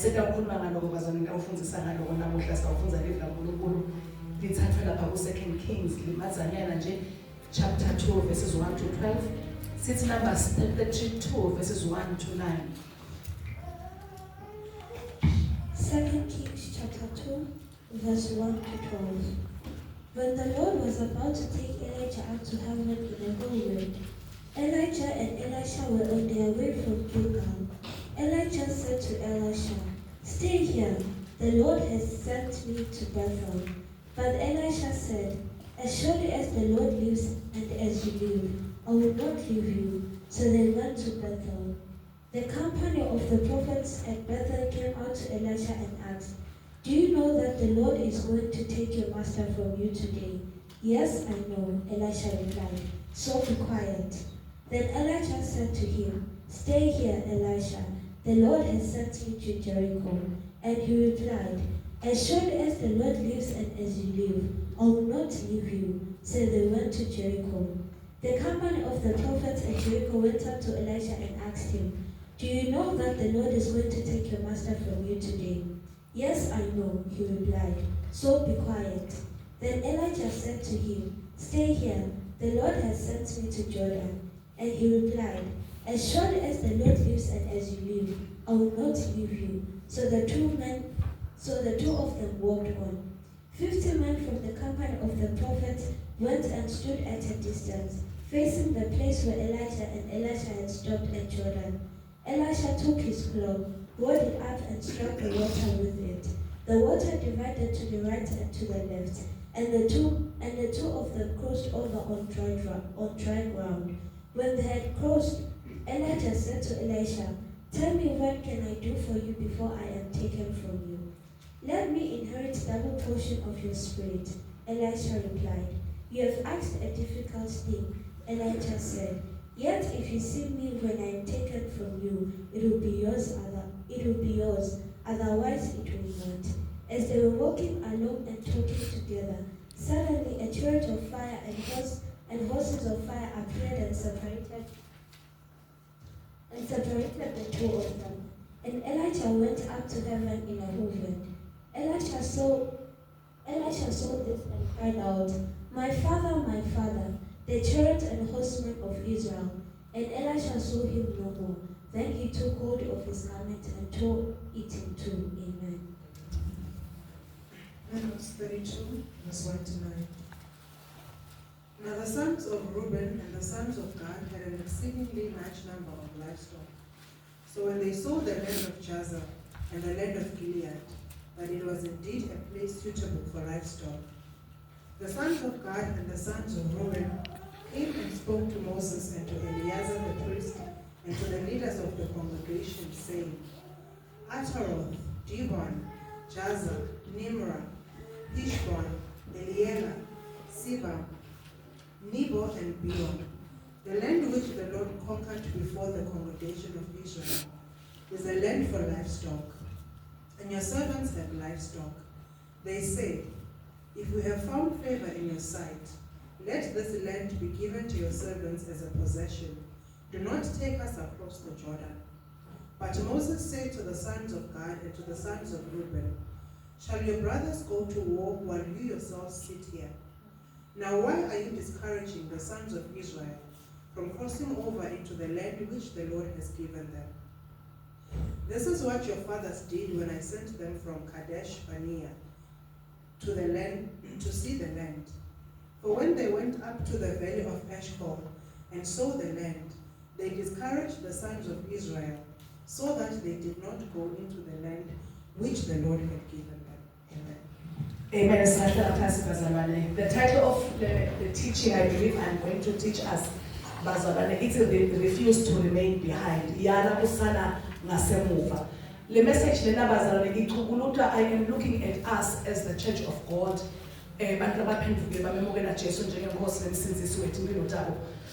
Sekukhuluma ngaloko bazana ngawufundisa ngaloko namuhla sikawufunza leli kaNkulunkulu lithathwe lapha ku 2 Kings limazanyana nje chapter 2 verses 1 to 12. Sithi Numbers 32 verses 1 to 9. 2 Kings chapter 2 verse 1 to 12. When the Lord was about to take Elijah up to heaven in a whirlwind, Elijah and Elisha were on their way from Gilgal. Elijah said to Elisha, "Stay here, the Lord has sent me to Bethel." But Elisha said, "As surely as the Lord lives and as you live, I will not leave you." So they went to Bethel. The company of the prophets at Bethel came out to Elisha and asked, "Do you know that the Lord is going to take your master from you today?" "Yes, I know," Elisha replied. "So be quiet." Then Elijah said to him, "Stay here, Elisha. The Lord has sent me to Jericho." And he replied, "As surely as the Lord lives and as you live, I will not leave you." So they went to Jericho. The company of the prophets at Jericho went up to Elisha and asked him, "Do you know that the Lord is going to take your master from you today?" "Yes, I know," he replied. "So be quiet." Then Elijah said to him, "Stay here. The Lord has sent me to Jordan." And he replied, "As surely as the Lord lives and as you live, I will not leave you." So the two of them walked on. 50 men from the company of the prophets went and stood at a distance, facing the place where Elijah and Elisha had stopped at Jordan. Elisha took his cloak, rolled it up and struck the water with it. The water divided to the right and to the left, and the two of them crossed over on dry ground. When they had crossed, Elijah said to Elisha, "Tell me, what can I do for you before I am taken from you?" "Let me inherit double portion of your spirit," Elisha replied. "You have asked a difficult thing," Elijah said. "Yet if you see me when I am taken from you, it will be yours, otherwise it will not." As they were walking along and talking together, suddenly a chariot of fire and horses of fire appeared and separated the two of them. And Elijah went up to heaven in a whirlwind. Elisha saw this and cried out, my father, the chariot and horsemen of Israel." And Elisha saw him no more. Then he took hold of his garment and tore it in two. Amen. Numbers 32, verse 1 to 9. Now the sons of Reuben and the sons of Gad had an exceedingly large number of livestock. So when they saw the land of Jazer and the land of Gilead, that it was indeed a place suitable for livestock, the sons of Gad and the sons of Reuben came and spoke to Moses and to Eleazar the priest and to the leaders of the congregation, saying, Ataroth, Dibon, Jazer, Nimrah, Heshbon, Elealeh, Sibam, Nebo and Beon, the land which the Lord conquered before the congregation of Israel, is a land for livestock, and your servants have livestock. They said, if we have found favor in your sight, let this land be given to your servants as a possession. Do not take us across the Jordan. But Moses said to the sons of Gad and to the sons of Reuben, shall your brothers go to war while you yourselves sit here? Now why are you discouraging the sons of Israel from crossing over into the land which the Lord has given them? This is what your fathers did when I sent them from Kadesh Barnea to the land to see the land. For when they went up to the valley of Eshcol and saw the land, they discouraged the sons of Israel, so that they did not go into the land which the Lord had given them. Amen. Amen. The title of the teaching I believe I'm going to teach us, it's the refuse to remain behind. The message I am looking at us as the Church of God.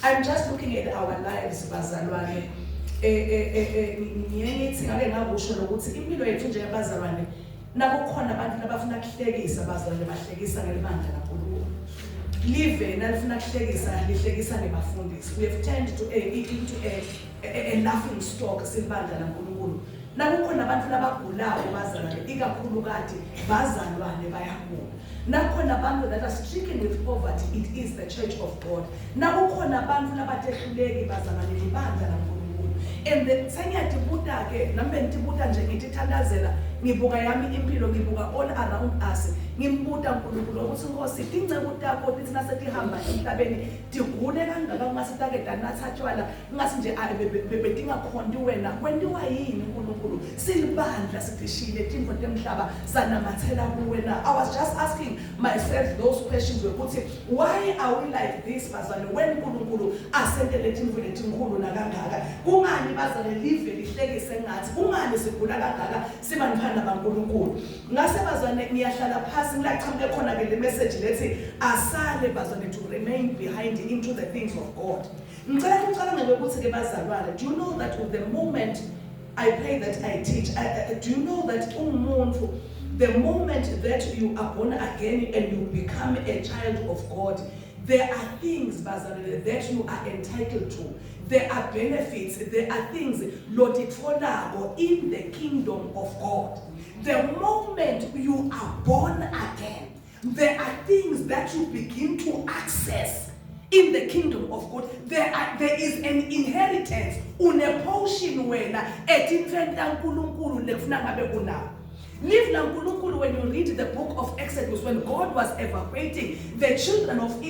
I'm just looking at our lives, bazalwane. Impilo yethu njengabazalwane nakukhona abantu abafuna ukuhlekisa bazalwane bahlekisa ngelibandla kaNkulunkulu. Live nalifuna ukuhlekisa lihlekisa nebafundisi. We have turned to into a laughing stock silibandla kaNkulunkulu. nakukhona abantu labagulayo bazalwane ikakhulukade bazalwane bayagula. Nakhona abantu that are stricken with poverty, it is the church of God. Nakukhona abantu labatehluleki bazalwane libandla laNkulunkulu. And the sengiyatibuta ke nambe ntibuta nje ngitithandazela ngibuka yami impilo ngibuka all around us. Ngimbuta uNkulunkulu ukuthi Nkosi ingcebo takho lithi nasetihamba emhlabeni tigule kangaka ungasitake danathatshwala ngasi nje bebedinga khondi wena kwendiwa yini uNkulunkulu silibandla sidishile timfo temhlaba sanamathela kuwena. I was just asking myself those questions ukuthi why are we like this bazalwane when uNkulunkulu asentele timfo letinkulu nakangaka kungani bazalwane live lihlekise ngathi kungani sigula kangaka sibanthana baNkulunkulu ngase bazalwane ngiyahlala phasi ngilachambe khona ke le message lethi asale bazalwane to remain behind into the things of God. Ngicela ukucabanga ukuthi ke bazalwane, do you know that with the moment I pray that I teach, do you know that umuntu the moment that you are born again and you become a child of God, there are things bazalwane that you are entitled to. There are benefits, there are things lotitfolako in the kingdom of God. The moment you are born again, there are things that you begin to access in the kingdom of God. There is an inheritance, une portion wena etinfenta nkulunkulu lefuna ngabe kunawo. Live na nkulunkulu when you read the book of Exodus, when God was evacuating the children of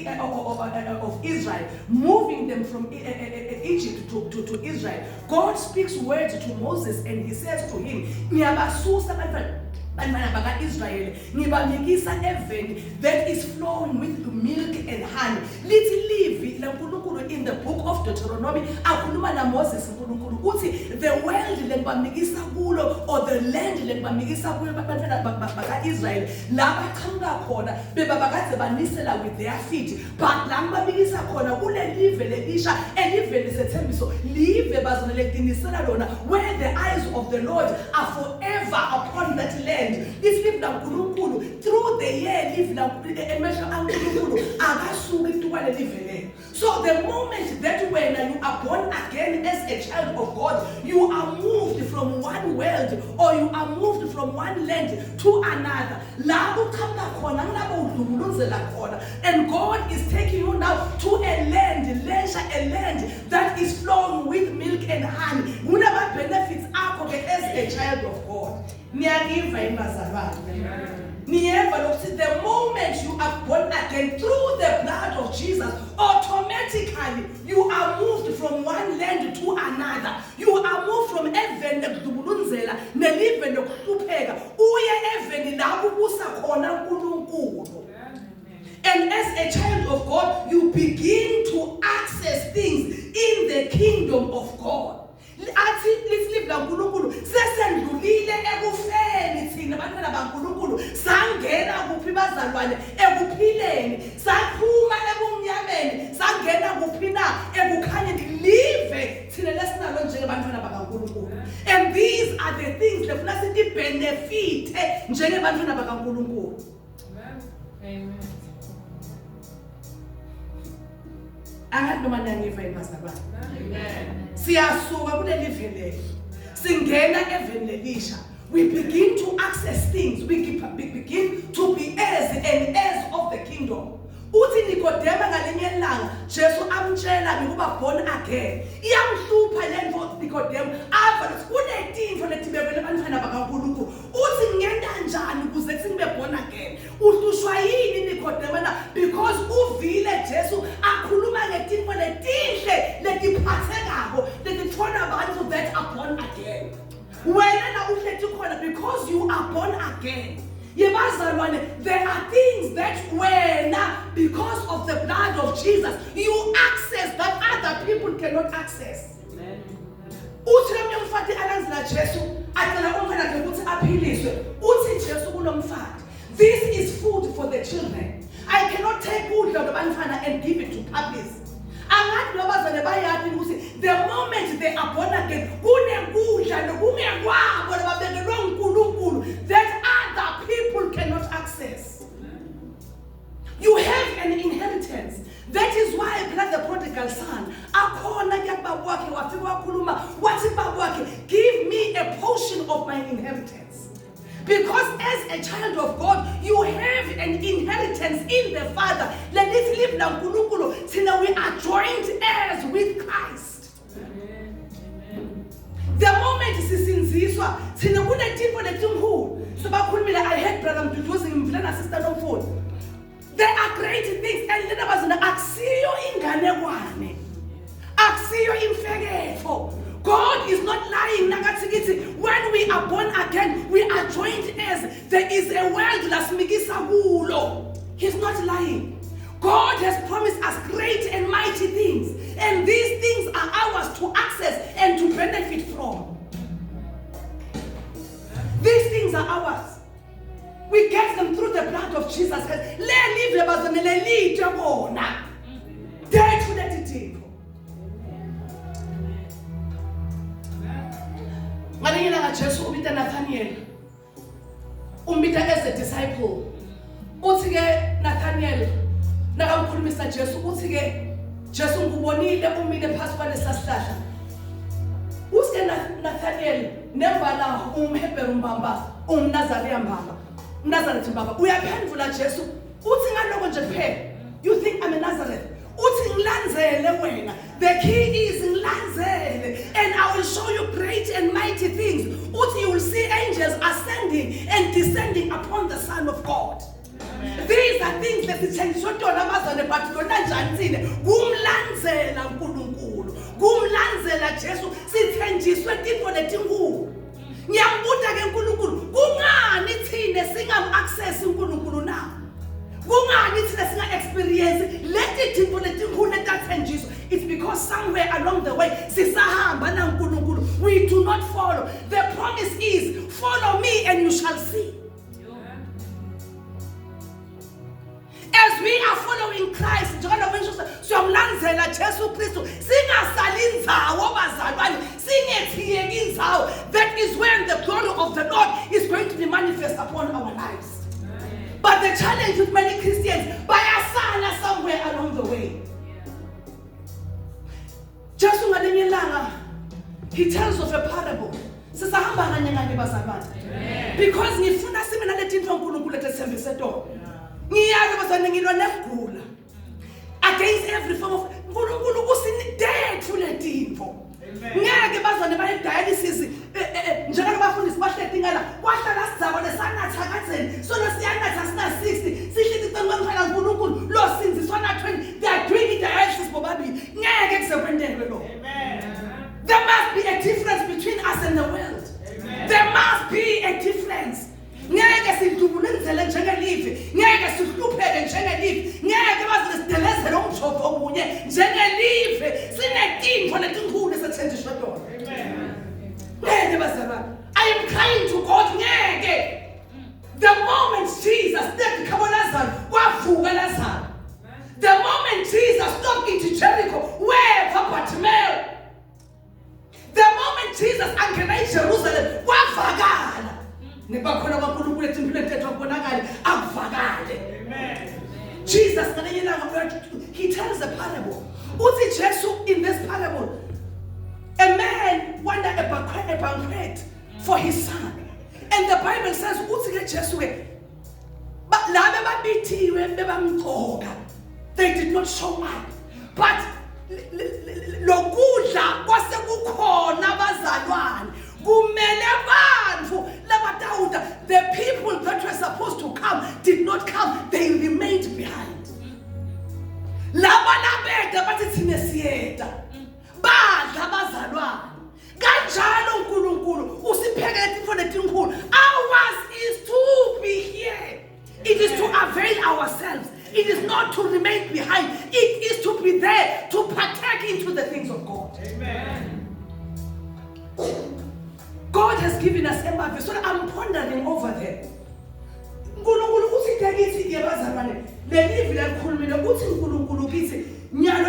Israel, moving them from Egypt to Israel, God speaks words to Moses and he says to him, "Ngiyabasusa abantwana baka-Israel, ngibanikisa heaven that is flowing with milk and honey." Lithi live la nkulunkulu in the book of Deuteronomy akhuluma na Moses nkulunkulu uthi the world lengibamnikisa kulo or the land lengibamnikisa kulo abantwana baka-Israel la baqhamuka khona bebabakade banisela with their feet, but la ngibamnikisa khona kule live lelisha elive lisethembiso live bazalwane leqinisela lona where the eyes of the Lord are forever upon that land. This live na nkulunkulu through the year live na emesha ankulunkulu akasuki tuwale live le. So the moment that when you are born again as a child of God, you are moved from one world or you are moved from one land to another. And God is taking you now to a land that is flowing with milk and honey. Whatever benefits are as a child of God. The moment you are born again through the blood of Jesus, automatically you are moved from one land to another. You are moved from heaven nekudubulunzela nelive nokuhlupheka uye heaven la kubusa khona uNkulunkulu. And as a child of God, you begin to access things in the kingdom of God. Athi live la uNkulunkulu sesendlulile ekufeni thina bantwana baNkulunkulu sangena kuphi bazalwane ekuphileni saphuma ebumnyameni sangena kuphi na ekukhanyeni live thina lesinalo njengebantwana bakaNkulunkulu. And these are the things lefuna sithi benefit njengebantwana bakaNkulunkulu. Amen. Angathi noma nangiva ibazalwane. Amen. Siyasuka kule live le singena heaven lelisha, we begin to access things, we begin to be heirs and heirs of the kingdom. Uthi Nikodema ngalinye ilanga Jesu amtshela ngikuba born again. Iyamhlupha lento Nikodema ava kunetinto letibekele abantwana bakaNkulunkulu. Uthi ngiyenda njani ukuze sibe born again? Uhlushwa yini Nikodema na because uvile Jesu akhuluma ngetinto letinhle letiphathekako letithona abantu that are born again. Wena na uhlethi khona because you are born again. There are things that when because of the blood of Jesus you access that other people cannot access. Uthi umfati alanzela Jesu acela umfana wakhe ukuthi aphiliswe. Uthi Jesu kulomfati, this is food for the children. I cannot take ukudla kwabantwana and give it to puppies. Angathi lobazane bayathi ukuthi the moment they are born again kunekudla nokungekwabo lababekelwe uNkulunkulu that other people cannot access. You have an inheritance. That is why the prodigal son akhona ke baba wakhe wafika wakhuluma wathi baba wakhe, give me a portion inheritance. Because as a child of God, you have an inheritance in the Father. Let us live now, we are joined heirs with Christ. The moment sisinziswa, thina kunetimpo letimkhulu. Sibakhulumile, I heard Brother Mduduzi ngimplana sister nomfuni. There are great things and lena bazana akusiyo inganekwane. Akusiyo imfekefo. God is not lying. When we are born again, we are joined heirs. There is a world lasmikisa kulo. He's not lying. God has promised us great and mighty things, and these things are ours to access and to benefit from. These things are ours. We get them through the blood of Jesus Christ. Ngalengilanga Jesu ubita Nathaniel. Umbita as a disciple. Uthi ke Nathaniel nakamkhulumisa Jesu uthi ke Jesu ngubonile umile phansi kwalesasihlahla. Uthi Nathaniel nembala umHebheru mbamba umNazaretha mbamba. Nazareth mbamba. Uyaphendula Jesu uthi ngaloko nje kuphela. You think I'm a Nazareth? Uthi ngilandzele wena. The key is ngilandzele, and I will show you great and mighty things. Uthi you will see angels ascending and descending upon the Son of God. These are things that sithenjiswa tona amazwane but lona njanisile kumlandzela uNkulunkulu, kumlandzela Jesu sithenjiswe tinto letinkulu. Ngiyambuza ke uNkulunkulu, kungani thina singam-access uNkulunkulu na? Kungani thina singa-experience leti tinto letinkulu letathenjiswa? It's because somewhere along the way sisahamba na uNkulunkulu, we do not follow. The promise is follow me and you shall see. As we are following Christ, siyamlandzela Jesu Kristu, singasali indzawo bazalwane, singethiyeki indzawo. That is when the glory of the Lord is going to be manifest upon our lives. But the challenge with many Christians, bayasala somewhere along the way. Jesu ngalingelanga, he tells of a parable. Sisahamba ngane bazalwane. Because ngifuna sibe naletinto uNkulunkulu etesembise tona. Ngiyazi bazane ngilwa nekugula against every form of uNkulunkulu kusinidethe kuletinto. Ngeke bazane baye dialysis njalo bafundisi bahleti ngala kwahlala sizabo lesanatha katheni sona siyanatha sina 60 sihliti tonqanqala uNkulunkulu lo sinziswa na 20 they are doing dialysis bobabili ngeke kusekwenteke lo. There must be a difference between us and the world. There must be a difference. Ngeke sidubulenzele njengelivi, ngeke sihlupheke njengelivi, ngeke bazisidelezele umjovo omunye njengelivi. Sinetinto letinkulu esethenjiswa tona. Ngeke bazalwane, I am crying to God, ngeke. The moment Jesus stepped Lazarus, kwavuka Lazarus. The moment Jesus stopped into Jericho, where Bartimaeus. The moment Jesus entered Jerusalem, kwavakala. Jesus, he tells a parable. In this parable, a man wanted a banquet for his son. And the Bible says, they did not show up. But the people that were supposed to come did not come, they remained behind. Ours is to be here. It is to avail ourselves. It is not to remain behind. It is to be there to partake into the things of God. Amen. God has given us a map. So I'm pondering over there.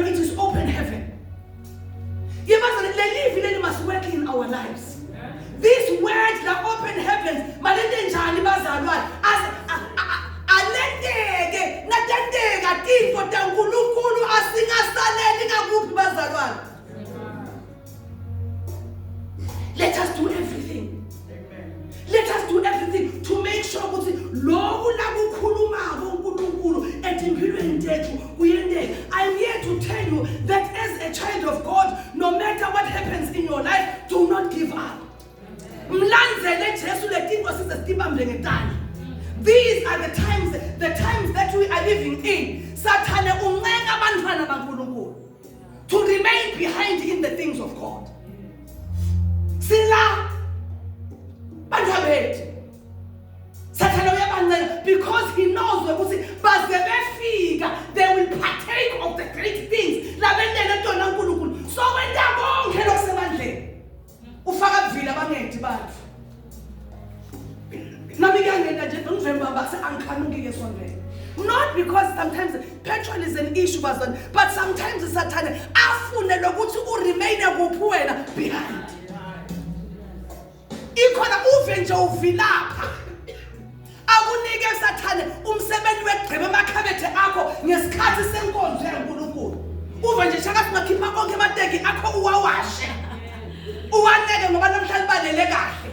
It is open heaven. It must work in our lives. These words are open heavens. Let us do everything. Let us lokhu la kukhuluma uNkulunkulu etimpilweni tethu kuyendeka. I'm here to tell you that as a child of God, no matter what happens in your life, do not give up. Mlanzele Jesu letinto sizesibambe ngetandla. These are the times that we are living in. Sathane uncenga abantwana baNkulunkulu to remain behind in the things of God. Sila bantu Sathane uyabancenga because he knows ukuthi baze befika they will partake of the great things labendele ntona uNkulunkulu. So wenda konke lokusemandleni ufaka kuvila abangedi bathu. Nami ngiyangena nje ngivemba base angikhanuki ke sondela. Not because sometimes petrol is an issue but sometimes Sathane afune lokuthi uremain kuphi wena behind. Ikhona uve nje uvilapha. Akunike Sathane umsebenzi wegcebe emakhabethe akho ngesikhathi senkonzo yaNkulunkulu. Uve nje shaka singakhipha konke amateki akho uwawashe. Uwaneke ngoba namhlanje balele kahle.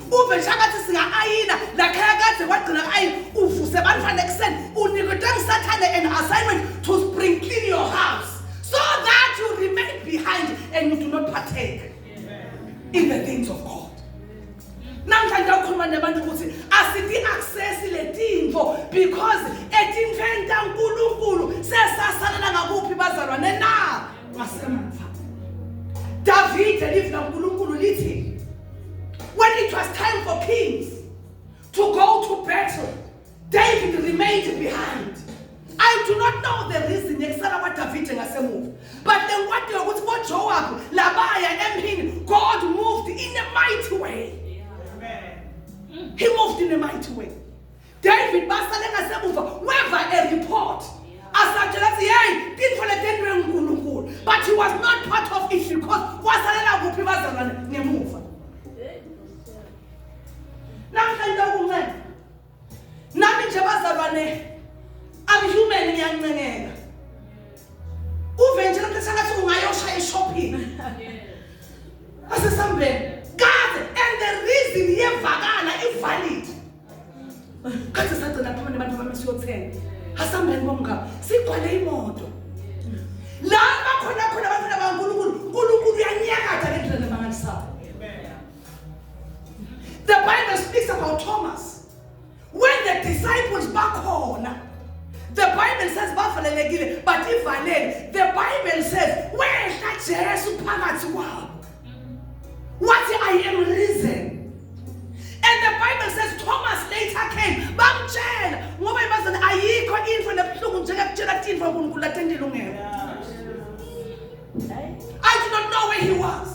Uve shakathi singa-ayina lakhaya kade kwagcina ayi uvuse bantwana ekuseni unikwe Sathane an assignment to spring clean your house so that you remain behind and you do not partake in the things of God. Namhlanje ukhuluma nabantu ukuthi asithi access letinto because etinfeni taNkulunkulu sesasalela ngakuphi bazalwane na ngasemva. David lived uNkulunkulu lithi when it was time for kings to go to battle, David remained behind. I do not know the reason except what David ngasemuva. But then what ukuthi Joab labaya empini, God moved in a mighty way. He moved in a mighty way. David basale ngasemuva weva a report. Asatshela ukuthi hey tinfole tendwe uNkulunkulu. But he was not part of it because wasalela kuphi bazalwane ngemuva. Namhlanje ukuncenga nami nje bazalwane I'm human ngiyancengeka uve nje lapho sengathi ungayosha e-shopping asesambeni kade and the reason yevakala ivalid kade sagcina phuma nabantu bami siyothenga asambeni bomngaba sigcwele imoto la bakhona abantwana baNkulunkulu uyanyakatha ngendlela emangalisayo. The Bible speaks about Thomas. When the disciples back home, the Bible says, but if the Bible says, where is that Jesus phakathi kwabo? What I am risen. And the Bible says Thomas later came. Bamtshela ngoba ibazana ayikho into lebuhlungu njengakutshela thina uNkulunkulu atendele ungeke. I do not know where he was.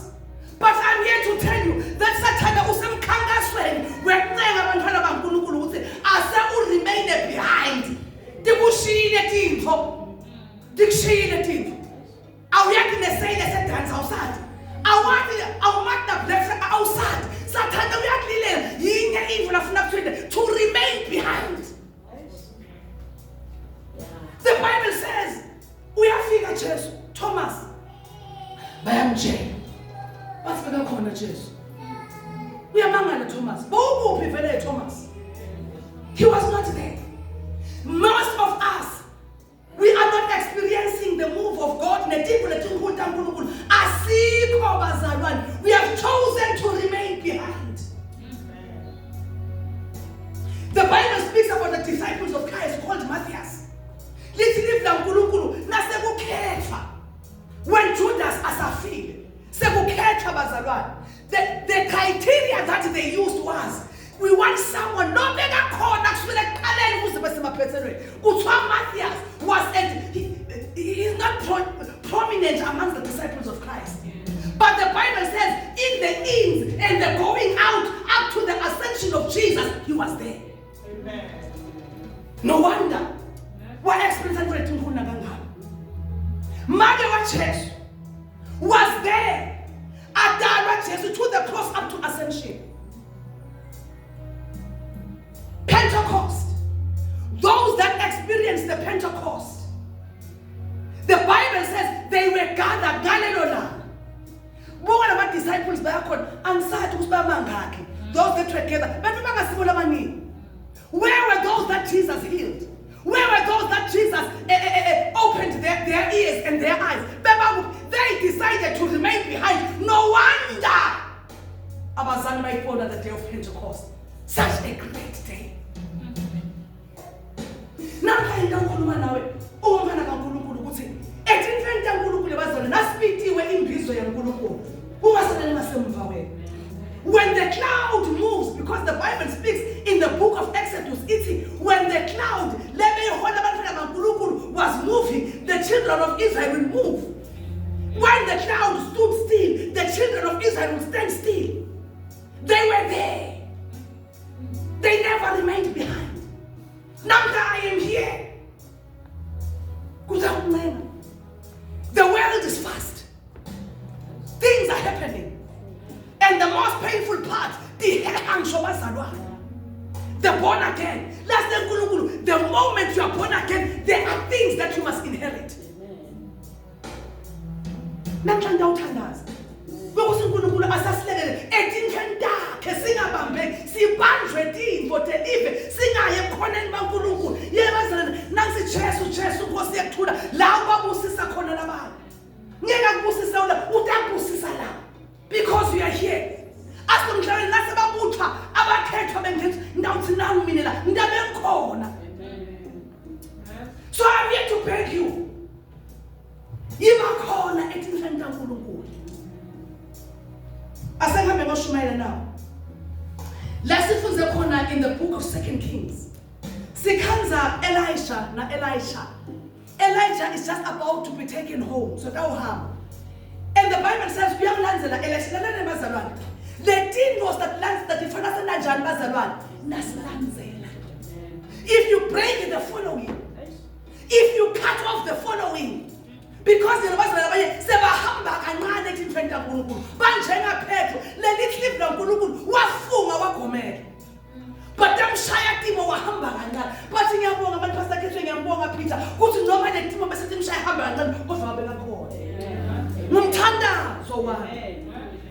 But I'm here to tell you that Sathane usemkhankasweni wecenga abantwana baNkulunkulu ukuthi ase remain behind. Dikushiyile tinto. Dikushiyile tinto. Awuyaki nesayile sedanza awusadi. Awumatna blessing awusadi. Sathane uyakulilela yinye into lafuna kuthini to remain behind. The Bible says uyafika Jesu Thomas bayamtshela bathi bekakhona Jesu. Uyamangala Thomas. Bowuphi vele Thomas? He was not there. Most of us, we are not experiencing the move of God. We have chosen to remain behind. The Bible speaks about the disciples of Christ called Matthias. When Judas asafile, the criteria that they used was, we want someone no bigger corner Matthias was he is not prominent amongst the disciples of Christ. But the Bible says in the ins and the going out up to the ascension of Jesus, he was there. Amen. No wonder. What experience Mother wa Jesus was there. Adara Jesus to the cross up to ascension. Pentecost. Those that experienced the Pentecost, the Bible says they were gathered. Galilee. Bona disciples bayakho angisathi usibamangaki. Those that were together. Bantu bangasibona abaningi. Where were those that Jesus healed? Where were those that Jesus opened their ears and their eyes? They decided to remain behind. No wonder abazali bayibona the day of Pentecost. Such a great day. Namhla into ngikhuluma nawe ungana kaNkulunkulu ukuthi ethi uNkulunkulu bazona nasipitiwe imbizo yaNkulunkulu ungasaleli masemva wena. When the cloud moves, because the Bible speaks in the book of Exodus, when the cloud was moving, the children of Israel will move. When the cloud stood still, the children of Israel would stand still. They were there. They never remained behind. Now that I am here, the world is fast. Things are happening. And the most painful part, the born again. The moment you are born again, there are things that you must inherit. Because we are here. So I'm here to beg you. Now. Let's see in the book of 2 Kings. Sikanza Elisha na Elisha. Elijah is just about to be taken home. So that and the Bible says, the thing was that if you break the following, if you cut off the following, because there was but them shaya timo wahamba kancane. But ngiyabonga abantu basakhethe ngiyabonga Peter ukuthi noma le timo bese timshaya hamba kancane kodwa wabeka khona. Ngumthandazo wami.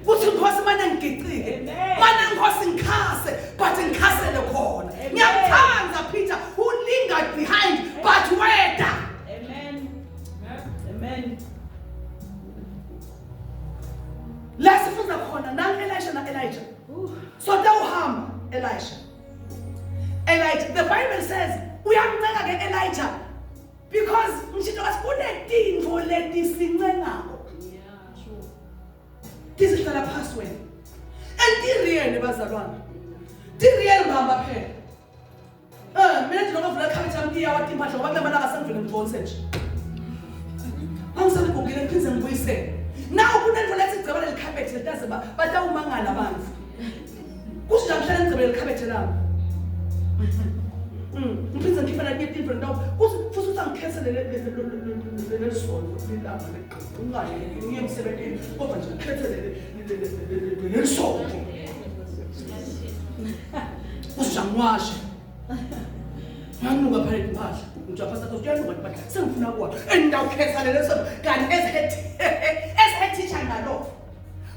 Kuthi Nkosi mana ngigicike. Mana Nkosi ngikhase but ngikhasele khona. Ngiyamthanda Peter who lingered behind but weda. Amen. Amen. Lasifunza khona nang Elisha na Elijah. So dawuhamba Elisha. Elijah, the Bible says, we are not against Elijah because this is the past way. And the real bazalwane. The real mama phe. Mina ndinoba vula khabethe amtiya wathi impahla ngoba abantu abasangivela ngibonse. Angisale gogile ngiphinze ngibuyisele. Now kunento lethi igcebele likhabethe letaze batawumangala abantu. Kuthi namhlanje ngicebele likhabethe lami. Ngiphinze ngifana ngetinto ndawo futhi usangikhethe le sono lilanga leqhaqho ungayi ngiyemsebenzini kodwa nje ngikhethe le sono usijangwashe nganuka phela impahla ngijapha sathi uyanuka impahla sengifuna kwa endawukhetha le sono kanti teacher ngalo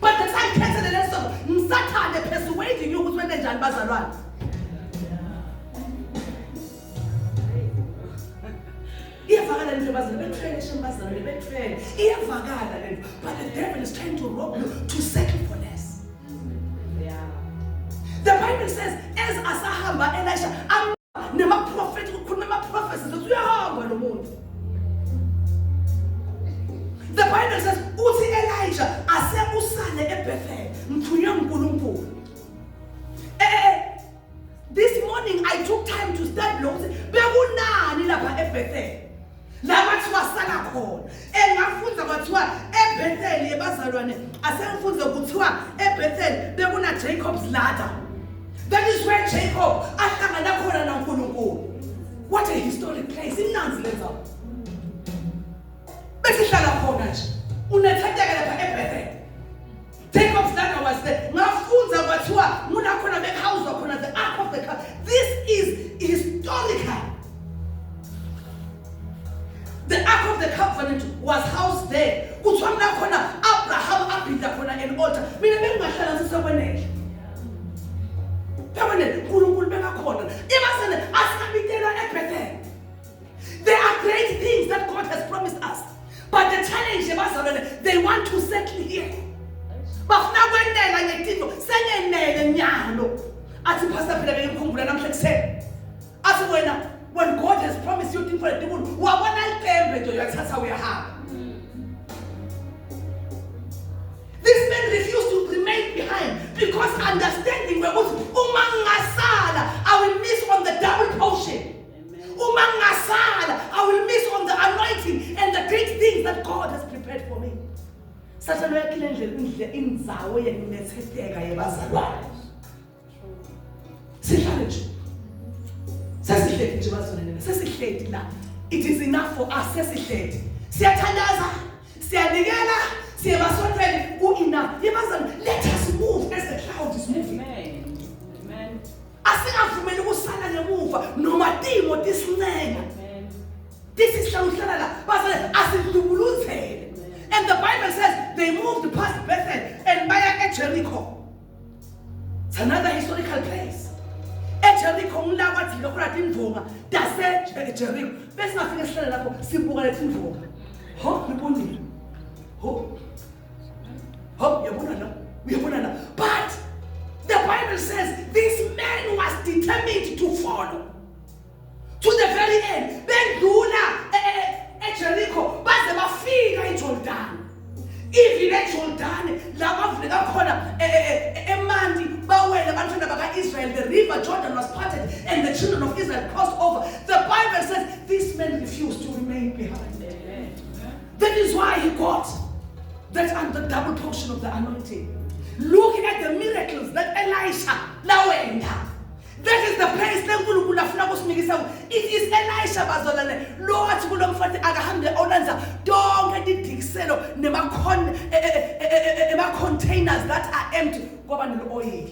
but the time khethe le sono ngisathande persuading you ukuthi wena njani bazalwane. But the devil is trying to rob you to settle for less. Yeah. The Bible says, as Asahamba Elisha, I'm never prophet who could never prophesy. The Bible says, Uti Elijah, Ase Usane Ebefe, Mtuyam Kulumpu. This morning I took time to study Lord. Bewuna nilapha eBethel. La bathu wasala khona. Engafunza kwathiwa eBethel ebazalwane. Asengifunza kuthiwa eBethel bekuna Jacob's ladder. That is where Jacob ahlangana khona naNkulunkulu. What a historic place. Inanzi lenza. Besihlala khona nje. Unethatheka lapha eBethel. Jacob's ladder was there. Ngafunza kwathiwa muna khona behouse khona the ark of the covenant. This is historical. The ark of the covenant was housed there. Kuthiwa mna khona Abraham aphinda khona an altar. Mina bengingahlala sisekwenele. Permanent uNkulunkulu beka khona. Ibase There are great things that God has promised us. But the challenge, they want to settle here. But now when they like when God has promised you things for the devil, this man refused to remain behind because understanding I will miss on the double portion. I will miss on the anointing and the great things that God has prepared for me. It is enough for us. Let us move as the cloud is moving. Amen. This is and the Bible says they moved past Bethel and by Jericho. It's another historical place. Jericho, but the Bible says this man was determined to follow to the very end. Then Jericho, but they were feeding in Jordan. Even in Jordan, Israel, the river Jordan was parted and the children of Israel crossed over. The Bible says this man refused to remain behind. That is why he got that under double portion of the anointing. Look at the miracles that Elisha lawenda. That is the place it is Elisha bazolane. Lord kulomfati akahambe onanza donke didikselo nema containers that are empty ngoba oil.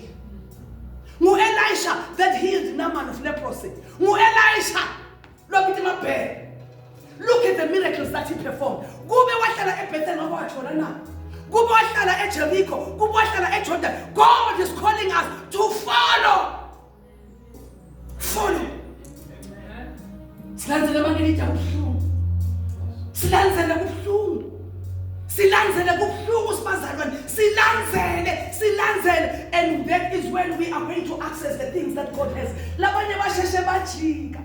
Ngu Elisha that healed Naaman of leprosy. Ngu Elisha lobithi mabhe. Look at the miracles that he performed. Kube wahlala eBethel ngoba wathola na. Kube wahlala eJericho, kube wahlala eJordan. God is calling us to follow. Follow. Silanzele mangelita kubuhlungu. Silanzele kubuhlungu. Silanzele kubuhlungu sibazalwane. Silanzele. And that is when we are going to access the things that God has. Labanye basheshe bajika.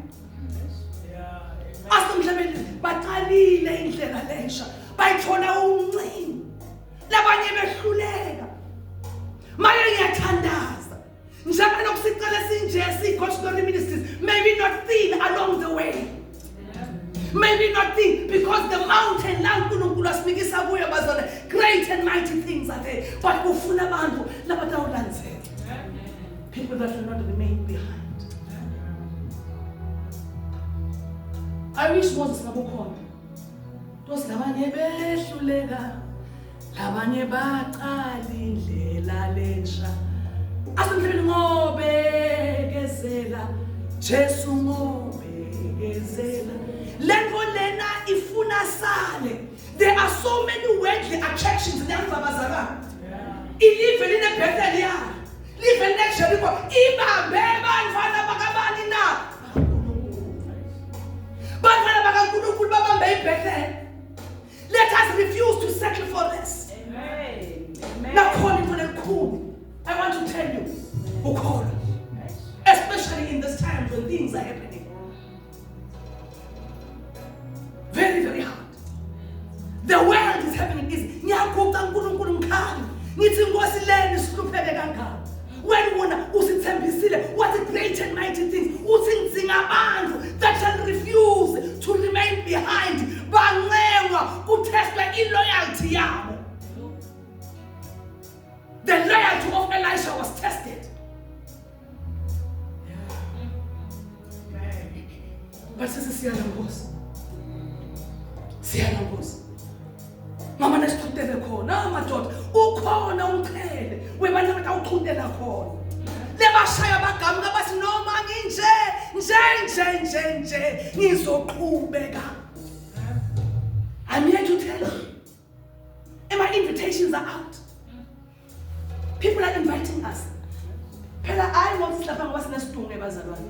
Asomhlabeni baqalile indlela lensha. Bayithola uncinci. Labanye behluleka. Manje ngiyathandaza. Ministries, maybe not thin along the way. Maybe not thin because the mountain great and mighty things are there. But people that will not remain behind. I wish Moses Nabukhona. Those labanye behluleka, labanye baqala indlela lensha. Asemhlabeni ngobekezela Jesu ngobekezela lento lena ifuna sale. There are so many worldly attractions in Abazalwane. Ilive line Bethel ya live line Jericho ibambe bantwana bakabani na bantwana bakaNkulunkulu babambe iBethel. Let us refuse to settle for this. Amen. Now calling for the cool. I want to tell you, Ukora, especially in this time when things are happening. Very, very hard. The world is happening. What great and mighty things that shall refuse to remain behind. The loyalty of Elisha was tested. But this is Siyanambozi. Mama nesithuthele khona amadoda ukhona umqhele webana batawuqhundela khona. Lebashaya bagamka bathi noma nginje ngizoqhubeka. I'm here to tell you. And my invitations are out. People are inviting us. Phela hayi ngoba silapha ngoba sinesidungu ebazalwane.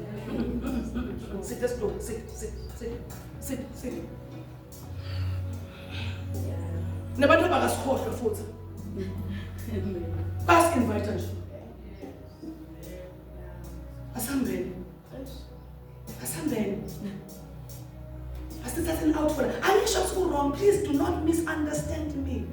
Sit esidungu, sit. Nabantu abakasikhohlwe futhi. Bas invite nje. Asambeni. Asithatheni out for that. I'm sure it's wrong. Please do not misunderstand me.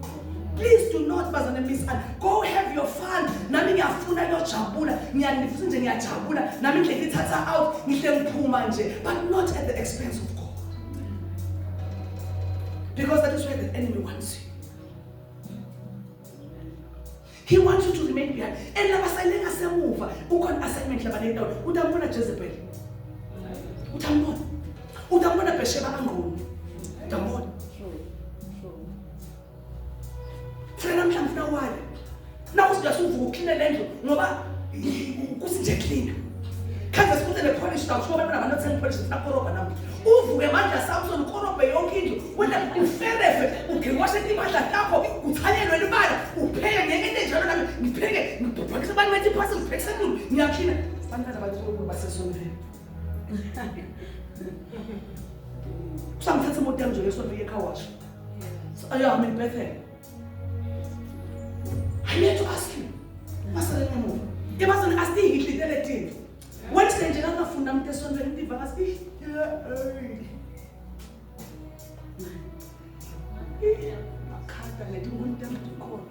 Please do not misunderstand. Go have your fun. Nami ngiyafuna ngiyojabula. Ngiyanifuza nje ngiyajabula. Nami ngihle ngithatha out, ngihle ngiphuma nje, but not at the expense of God. Because that is where the enemy wants you. He wants you to remain behind. And labasayilenga semuva. Ukhona assignment labaleka down. Utambona Jezebel. Utambona Besheba angoni. Utambona. Frena mhlawumbe wale. Na usingasuvuka uclean lendlu ngoba kusinje clean. Kanti sikuthe le polish down ngoba bana banothenga polish nakoroba nami. Uvuke manje Samson ukorobe yonke into. Wena uferefe ugewashe imandla yakho uthanyelwe libala upheke ngeke njalo nami ngipheke ngibhekisa abantu bethi phasi ngibhekisa kulo ngiyakhina. Bantwana bathula basesonveni. Samthatha imoto yami nje yesonto ye-car wash. I'm in Bethel. I need to ask you. Masale ngemuva. Ngebazana asiyihlitele thina. Wednesday nje ngafunda umuntu esontweni ndiva ngasithi akhanda lethi umuntu amkhona.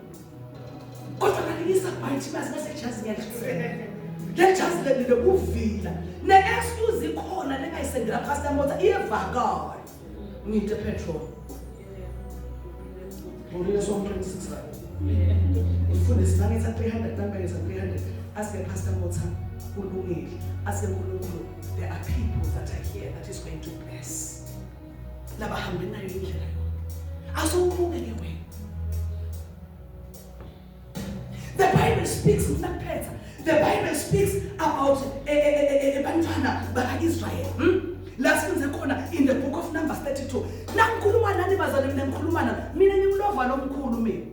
Kodwa ngiyisa bayithi masingasejazi ngiyakhe. Le jazi le kuvila. Ne excuse ikhona lengayisendela pastor Motha iyevakala. Ngide petrol. Ngiyile so 26 rand. Ufunde sinangetha 300 nambeza 300 aske pastor Motha ulungile aske uNkulunkulu there are people that are here that is going to bless laba hambe nayo indlela asukhuke ke wena. The Bible speaks the Bible speaks about ebantwana baka-Israel. Last khona in the book of Numbers 32. Nangikhuluma nani bazalwane ngikhuluma mina ngimlova lomkhulu mina.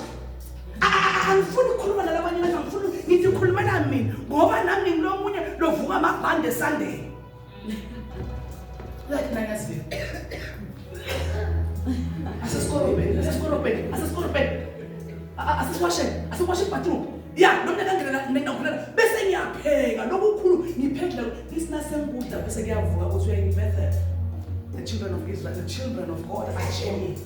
Angifuni ukukhuluma nalabanye abantu angifuni ngithi ukhuluma nami ngoba nami ngilomunye lovuka amabhande Sunday. Like nangasive. Asisiwashe bathroom. Yeah, noma ngangena bese ngiyapheka lokukhulu ngiphekela isinasembuda bese kuyavuka ukuthi uyayibethe. The children of Israel, the children of God are sharing.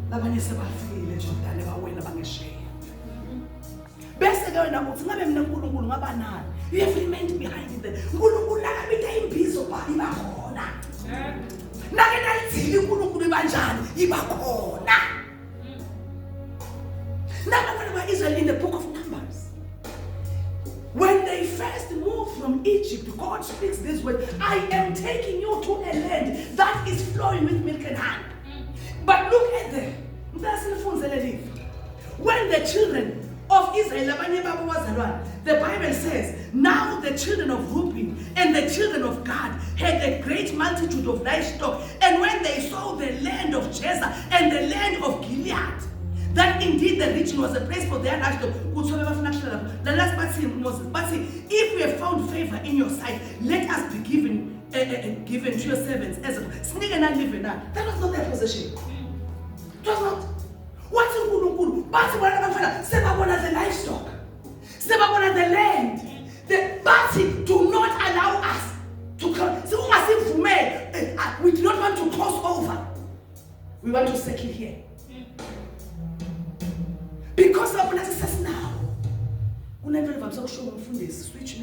Labanye sebafile Jordan bawena bangesheya. Bese ke wena uthi ngabe mina uNkulunkulu ngaba nani? You have remained behind them. uNkulunkulu akabitha imbizo ba ibakhona. Nake nayithili uNkulunkulu ibanjani ibakhona. Now Israel in the book of Numbers. When they first moved from Egypt, God speaks this word, I am taking you to a land that is flowing with milk and honey. But look at them. When the children of Israel, the Bible says, now the children of Reuben and the children of Gad had a great multitude of livestock. And when they saw the land of Jezer and the land of Gilead, that indeed the region was a place for their livestock. The last part says, Moses, but see, if we have found favor in your sight, let us be given to your servants as a snake and living now. That was not their possession. It was not. What's in Kulukulu? But the livestock. The land. But do not allow us to come. We do not want to cross over. We want to settle here. Because of what it says now. Switch